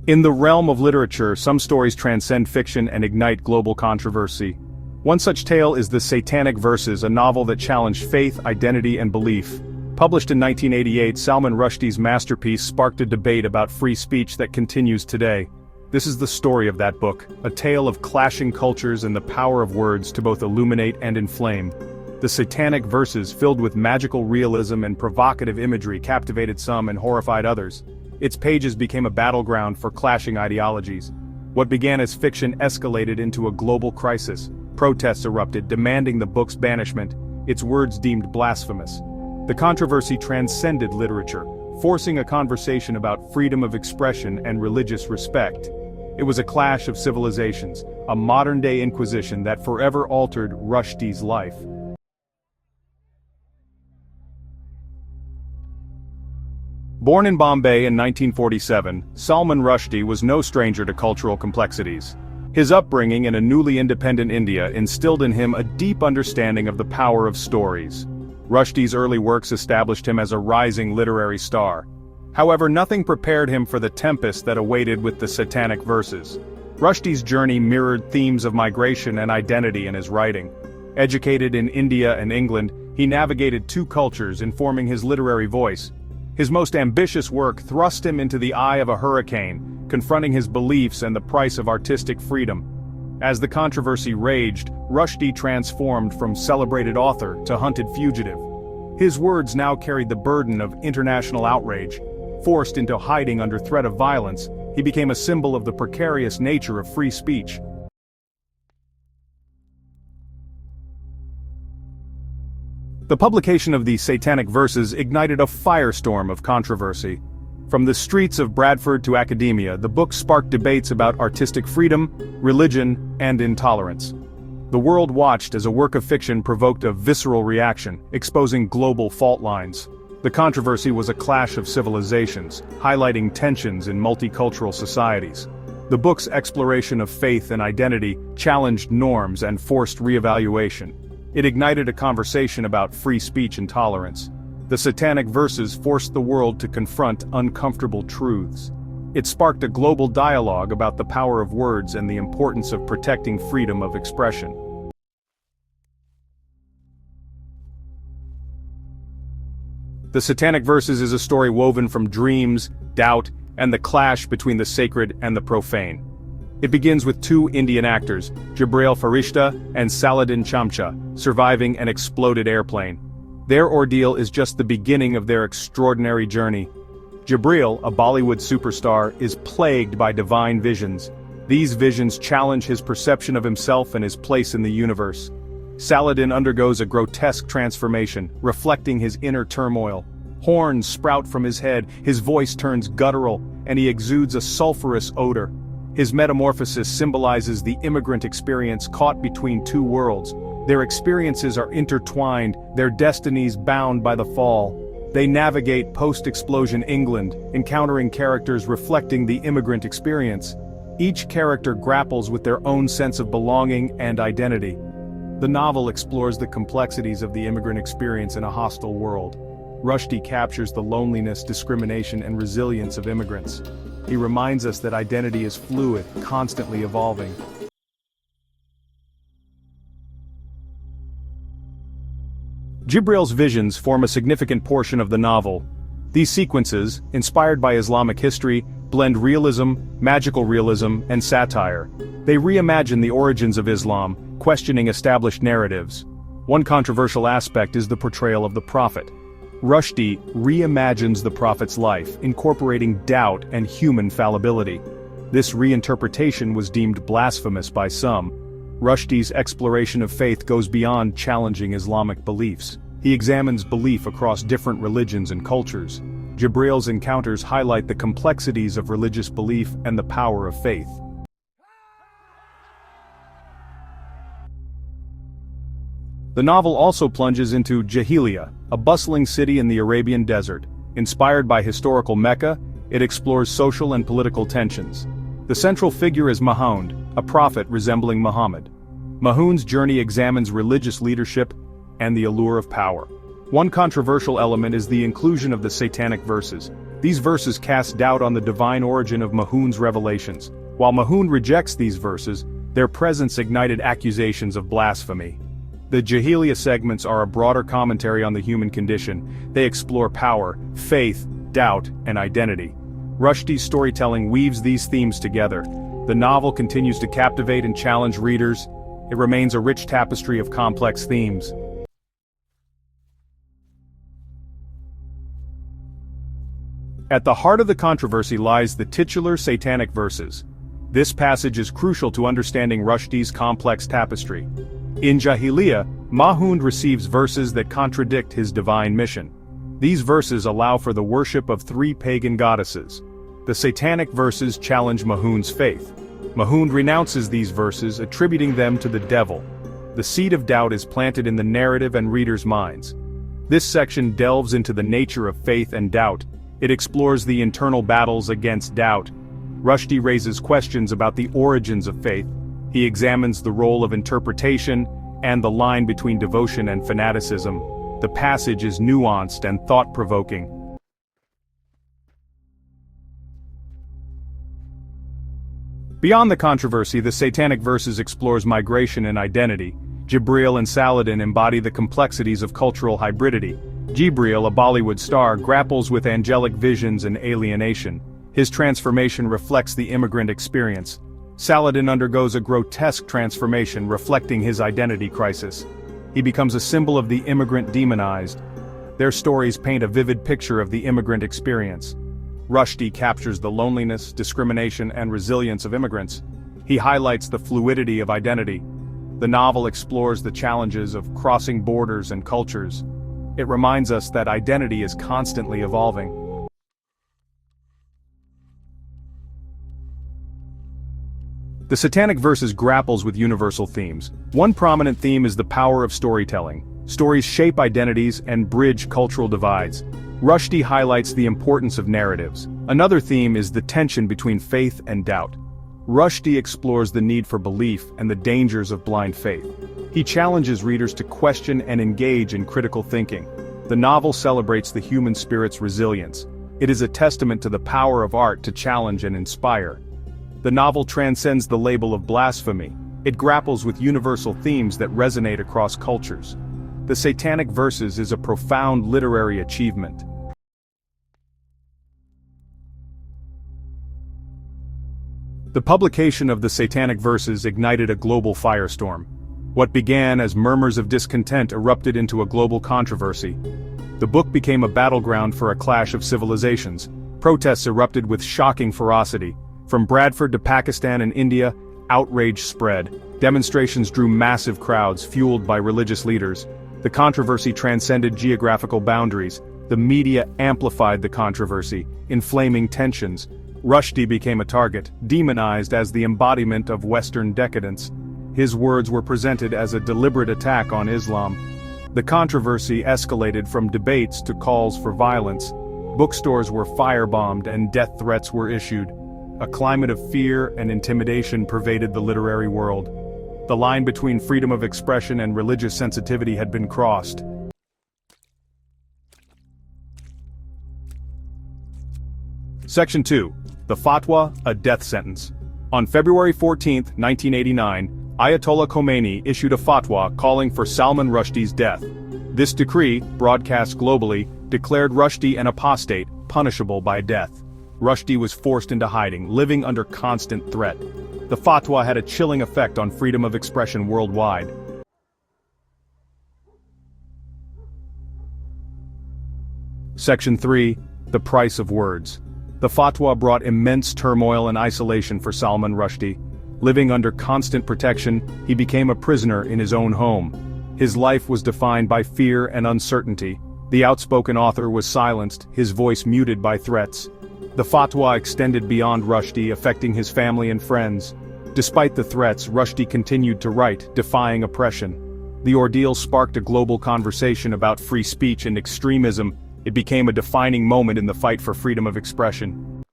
In the realm of literature, some stories transcend fiction and ignite global controversy. One such tale is the Satanic Verses, a novel that challenged faith, identity, and belief. Published in 1988, Salman Rushdie's masterpiece sparked a debate about free speech that continues today. This is the story of that book, a tale of clashing cultures and the power of words to both illuminate and inflame. The Satanic Verses, filled with magical realism and provocative imagery, captivated some and horrified others. Its pages became a battleground for clashing ideologies. What began as fiction escalated into a global crisis. Protests erupted, demanding the book's banishment, its words deemed blasphemous. The controversy transcended literature, forcing a conversation about freedom of expression and religious respect. It was a clash of civilizations, a modern-day inquisition that forever altered Rushdie's life. Born in Bombay in 1947, Salman Rushdie was no stranger to cultural complexities. His upbringing in a newly independent India instilled in him a deep understanding of the power of stories. Rushdie's early works established him as a rising literary star. However, nothing prepared him for the tempest that awaited with the Satanic Verses. Rushdie's journey mirrored themes of migration and identity in his writing. Educated in India and England, he navigated two cultures, informing his literary voice. His most ambitious work thrust him into the eye of a hurricane, confronting his beliefs and the price of artistic freedom. As the controversy raged, Rushdie transformed from celebrated author to hunted fugitive. His words now carried the burden of international outrage. Forced into hiding under threat of violence, he became a symbol of the precarious nature of free speech. The publication of the Satanic Verses ignited a firestorm of controversy. From the streets of Bradford to academia, the book sparked debates about artistic freedom, religion, and intolerance. The world watched as a work of fiction provoked a visceral reaction, exposing global fault lines. The controversy was a clash of civilizations, highlighting tensions in multicultural societies. The book's exploration of faith and identity challenged norms and forced reevaluation. It ignited a conversation about free speech and tolerance. The Satanic Verses forced the world to confront uncomfortable truths. It sparked a global dialogue about the power of words and the importance of protecting freedom of expression. The Satanic Verses is a story woven from dreams, doubt, and the clash between the sacred and the profane. It begins with two Indian actors, Gibreel Farishta and Saladin Chamcha, surviving an exploded airplane. Their ordeal is just the beginning of their extraordinary journey. Gibreel, a Bollywood superstar, is plagued by divine visions. These visions challenge his perception of himself and his place in the universe. Saladin undergoes a grotesque transformation, reflecting his inner turmoil. Horns sprout from his head, his voice turns guttural, and he exudes a sulfurous odor. His metamorphosis symbolizes the immigrant experience caught between two worlds. Their experiences are intertwined, their destinies bound by the fall. They navigate post-explosion England, encountering characters reflecting the immigrant experience. Each character grapples with their own sense of belonging and identity. The novel explores the complexities of the immigrant experience in a hostile world. Rushdie captures the loneliness, discrimination, and resilience of immigrants. He reminds us that identity is fluid, constantly evolving. Gibreel's visions form a significant portion of the novel. These sequences, inspired by Islamic history, blend realism, magical realism, and satire. They reimagine the origins of Islam, questioning established narratives. One controversial aspect is the portrayal of the Prophet. Rushdie reimagines the Prophet's life, incorporating doubt and human fallibility. This reinterpretation was deemed blasphemous by some. Rushdie's exploration of faith goes beyond challenging Islamic beliefs. He examines belief across different religions and cultures. Gibreel's encounters highlight the complexities of religious belief and the power of faith. The novel also plunges into Jahilia, a bustling city in the Arabian desert. Inspired by historical Mecca, it explores social and political tensions. The central figure is Mahound, a prophet resembling Muhammad. Mahound's journey examines religious leadership and the allure of power. One controversial element is the inclusion of the Satanic Verses. These verses cast doubt on the divine origin of Mahound's revelations. While Mahound rejects these verses, their presence ignited accusations of blasphemy. The Jahilia segments are a broader commentary on the human condition. They explore power, faith, doubt, and identity. Rushdie's storytelling weaves these themes together. The novel continues to captivate and challenge readers. It remains a rich tapestry of complex themes. At the heart of the controversy lies the titular Satanic Verses. This passage is crucial to understanding Rushdie's complex tapestry. In Jahilia, Mahound receives verses that contradict his divine mission. These verses allow for the worship of three pagan goddesses. The Satanic Verses challenge Mahound's faith. Mahound renounces these verses, attributing them to the devil. The seed of doubt is planted in the narrative and readers' minds. This section delves into the nature of faith and doubt. It explores the internal battles against doubt. Rushdie raises questions about the origins of faith. He examines the role of interpretation and the line between devotion and fanaticism. The passage is nuanced and thought-provoking. Beyond the controversy, the Satanic Verses explores migration and identity. Gibreel and Saladin embody the complexities of cultural hybridity. Gibreel, a Bollywood star, grapples with angelic visions and alienation. His transformation reflects the immigrant experience. Saladin undergoes a grotesque transformation reflecting his identity crisis. He becomes a symbol of the immigrant demonized. Their stories paint a vivid picture of the immigrant experience. Rushdie captures the loneliness, discrimination, and resilience of immigrants. He highlights the fluidity of identity. The novel explores the challenges of crossing borders and cultures. It reminds us that identity is constantly evolving. The Satanic Verses grapples with universal themes. One prominent theme is the power of storytelling. Stories shape identities and bridge cultural divides. Rushdie highlights the importance of narratives. Another theme is the tension between faith and doubt. Rushdie explores the need for belief and the dangers of blind faith. He challenges readers to question and engage in critical thinking. The novel celebrates the human spirit's resilience. It is a testament to the power of art to challenge and inspire. The novel transcends the label of blasphemy. It grapples with universal themes that resonate across cultures. The Satanic Verses is a profound literary achievement. The publication of the Satanic Verses ignited a global firestorm. What began as murmurs of discontent erupted into a global controversy. The book became a battleground for a clash of civilizations. Protests erupted with shocking ferocity. From Bradford to Pakistan and India, outrage spread. Demonstrations drew massive crowds fueled by religious leaders. The controversy transcended geographical boundaries. The media amplified the controversy, inflaming tensions. Rushdie became a target, demonized as the embodiment of Western decadence. His words were presented as a deliberate attack on Islam. The controversy escalated from debates to calls for violence. Bookstores were firebombed and death threats were issued. A climate of fear and intimidation pervaded the literary world. The line between freedom of expression and religious sensitivity had been crossed. Section 2. The Fatwa, a death sentence. On February 14, 1989, Ayatollah Khomeini issued a fatwa calling for Salman Rushdie's death. This decree, broadcast globally, declared Rushdie an apostate, punishable by death. Rushdie was forced into hiding, living under constant threat. The fatwa had a chilling effect on freedom of expression worldwide. Section 3. The price of words. The fatwa brought immense turmoil and isolation for Salman Rushdie. Living under constant protection, he became a prisoner in his own home. His life was defined by fear and uncertainty. The outspoken author was silenced, his voice muted by threats. The fatwa extended beyond Rushdie, affecting his family and friends. Despite the threats, Rushdie continued to write, defying oppression. The ordeal sparked a global conversation about free speech and extremism. It became a defining moment in the fight for freedom of expression.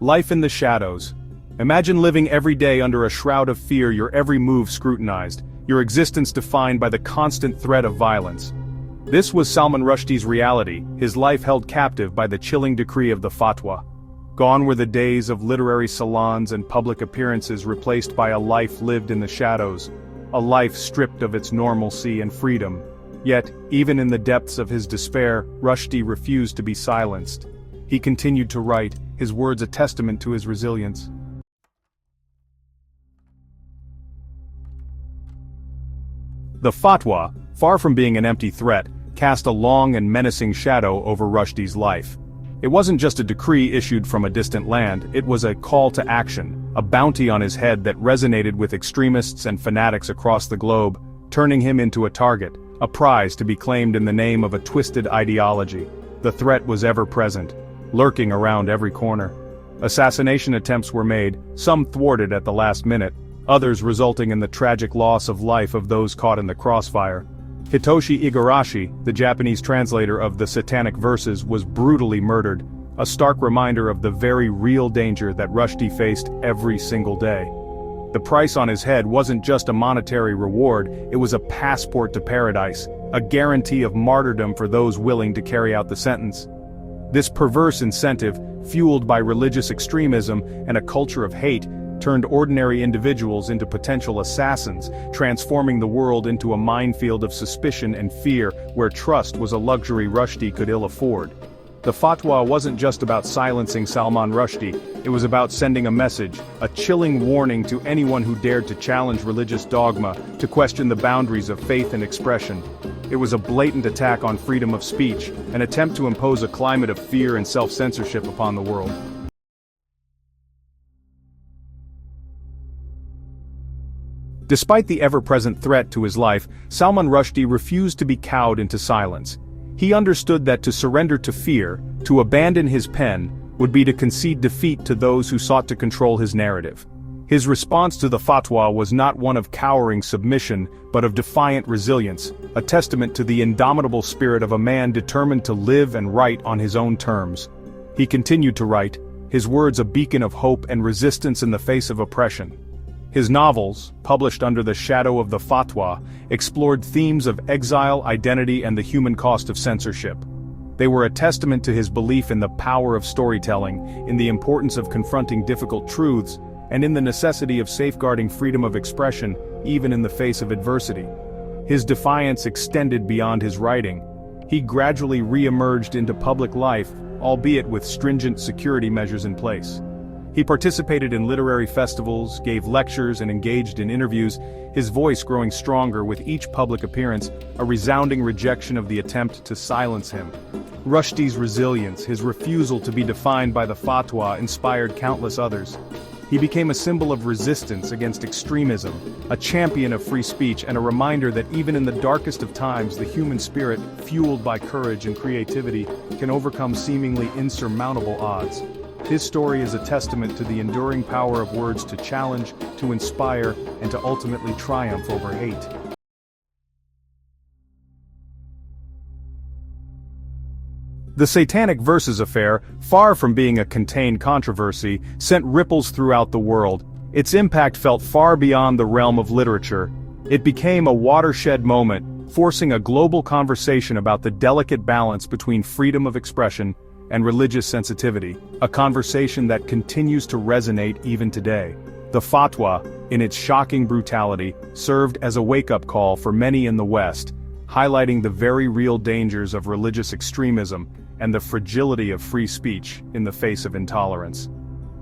Life in the shadows. Imagine living every day under a shroud of fear, your every move scrutinized, your existence defined by the constant threat of violence. This was Salman Rushdie's reality, his life held captive by the chilling decree of the fatwa. Gone were the days of literary salons and public appearances, replaced by a life lived in the shadows, a life stripped of its normalcy and freedom. Yet, even in the depths of his despair, Rushdie refused to be silenced. He continued to write, his words a testament to his resilience. The fatwa, far from being an empty threat, cast a long and menacing shadow over Rushdie's life. It wasn't just a decree issued from a distant land, it was a call to action, a bounty on his head that resonated with extremists and fanatics across the globe, turning him into a target, a prize to be claimed in the name of a twisted ideology. The threat was ever present, lurking around every corner. Assassination attempts were made, some thwarted at the last minute, others resulting in the tragic loss of life of those caught in the crossfire. Hitoshi Igarashi, the Japanese translator of the Satanic Verses, was brutally murdered, a stark reminder of the very real danger that Rushdie faced every single day. The price on his head wasn't just a monetary reward, it was a passport to paradise, a guarantee of martyrdom for those willing to carry out the sentence. This perverse incentive, fueled by religious extremism and a culture of hate, turned ordinary individuals into potential assassins, transforming the world into a minefield of suspicion and fear where trust was a luxury Rushdie could ill afford. The fatwa wasn't just about silencing Salman Rushdie, it was about sending a message, a chilling warning to anyone who dared to challenge religious dogma, to question the boundaries of faith and expression. It was a blatant attack on freedom of speech, an attempt to impose a climate of fear and self-censorship upon the world. Despite the ever-present threat to his life, Salman Rushdie refused to be cowed into silence. He understood that to surrender to fear, to abandon his pen, would be to concede defeat to those who sought to control his narrative. His response to the fatwa was not one of cowering submission, but of defiant resilience, a testament to the indomitable spirit of a man determined to live and write on his own terms. He continued to write, his words a beacon of hope and resistance in the face of oppression. His novels, published under the shadow of the fatwa, explored themes of exile, identity, and the human cost of censorship. They were a testament to his belief in the power of storytelling, in the importance of confronting difficult truths, and in the necessity of safeguarding freedom of expression, even in the face of adversity. His defiance extended beyond his writing. He gradually re-emerged into public life, albeit with stringent security measures in place. He participated in literary festivals, gave lectures, and engaged in interviews, his voice growing stronger with each public appearance, a resounding rejection of the attempt to silence him. Rushdie's resilience, his refusal to be defined by the fatwa, inspired countless others. He became a symbol of resistance against extremism, a champion of free speech, and a reminder that even in the darkest of times, the human spirit, fueled by courage and creativity, can overcome seemingly insurmountable odds. His story is a testament to the enduring power of words to challenge, to inspire, and to ultimately triumph over hate. The Satanic Verses affair, far from being a contained controversy, sent ripples throughout the world. Its impact felt far beyond the realm of literature. It became a watershed moment, forcing a global conversation about the delicate balance between freedom of expression and religious sensitivity, a conversation that continues to resonate even today. The fatwa, in its shocking brutality, served as a wake-up call for many in the West, highlighting the very real dangers of religious extremism and the fragility of free speech in the face of intolerance.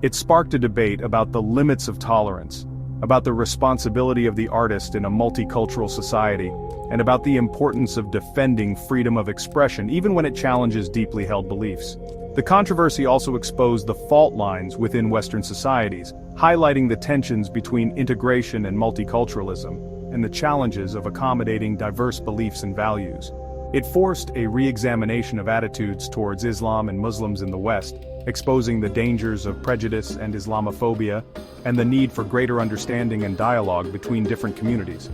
It sparked a debate about the limits of tolerance, about the responsibility of the artist in a multicultural society, and about the importance of defending freedom of expression even when it challenges deeply held beliefs. The controversy also exposed the fault lines within Western societies, highlighting the tensions between integration and multiculturalism, and the challenges of accommodating diverse beliefs and values. It forced a re-examination of attitudes towards Islam and Muslims in the West, exposing the dangers of prejudice and Islamophobia, and the need for greater understanding and dialogue between different communities.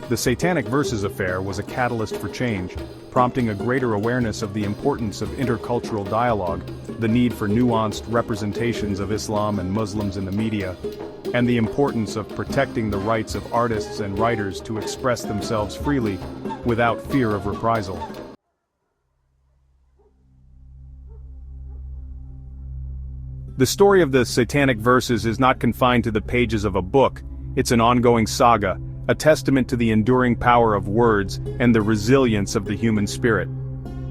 The Satanic Verses affair was a catalyst for change, prompting a greater awareness of the importance of intercultural dialogue, the need for nuanced representations of Islam and Muslims in the media, and the importance of protecting the rights of artists and writers to express themselves freely, without fear of reprisal. The story of the Satanic Verses is not confined to the pages of a book, it's an ongoing saga, a testament to the enduring power of words and the resilience of the human spirit.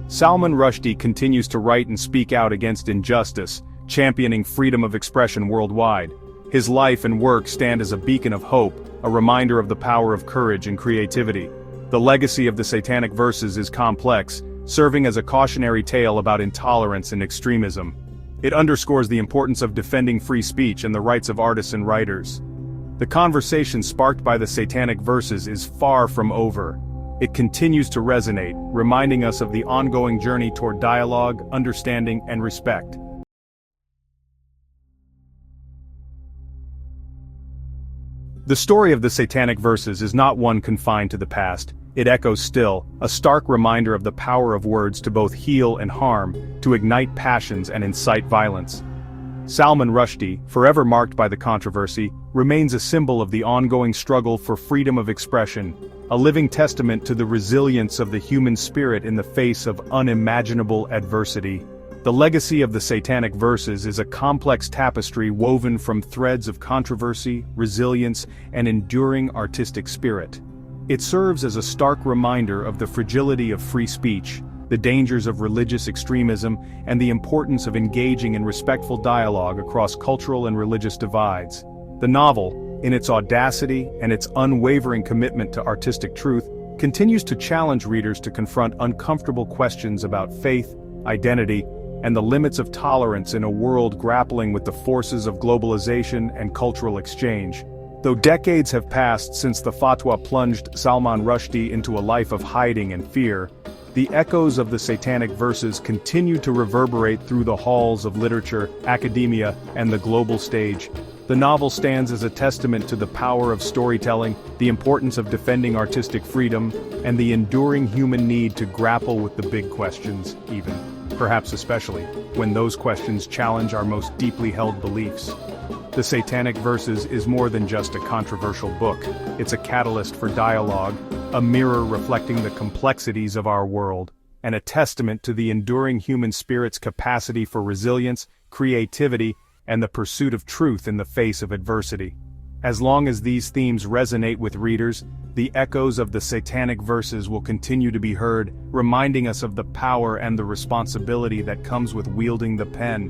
Salman Rushdie continues to write and speak out against injustice, championing freedom of expression worldwide. His life and work stand as a beacon of hope, a reminder of the power of courage and creativity. The legacy of the Satanic Verses is complex, serving as a cautionary tale about intolerance and extremism. It underscores the importance of defending free speech and the rights of artists and writers. The conversation sparked by the Satanic Verses is far from over. It continues to resonate, reminding us of the ongoing journey toward dialogue, understanding, and respect. The story of the Satanic Verses is not one confined to the past. It echoes still, a stark reminder of the power of words to both heal and harm, to ignite passions and incite violence. Salman Rushdie, forever marked by the controversy, remains a symbol of the ongoing struggle for freedom of expression, a living testament to the resilience of the human spirit in the face of unimaginable adversity. The legacy of the Satanic Verses is a complex tapestry woven from threads of controversy, resilience, and enduring artistic spirit. It serves as a stark reminder of the fragility of free speech, the dangers of religious extremism, and the importance of engaging in respectful dialogue across cultural and religious divides. The novel, in its audacity and its unwavering commitment to artistic truth, continues to challenge readers to confront uncomfortable questions about faith, identity, and the limits of tolerance in a world grappling with the forces of globalization and cultural exchange. Though decades have passed since the fatwa plunged Salman Rushdie into a life of hiding and fear, the echoes of the Satanic Verses continue to reverberate through the halls of literature, academia, and the global stage. The novel stands as a testament to the power of storytelling, the importance of defending artistic freedom, and the enduring human need to grapple with the big questions, perhaps especially, when those questions challenge our most deeply held beliefs. The Satanic Verses is more than just a controversial book, it's a catalyst for dialogue, a mirror reflecting the complexities of our world, and a testament to the enduring human spirit's capacity for resilience, creativity, and the pursuit of truth in the face of adversity. As long as these themes resonate with readers, the echoes of the Satanic Verses will continue to be heard, reminding us of the power and the responsibility that comes with wielding the pen.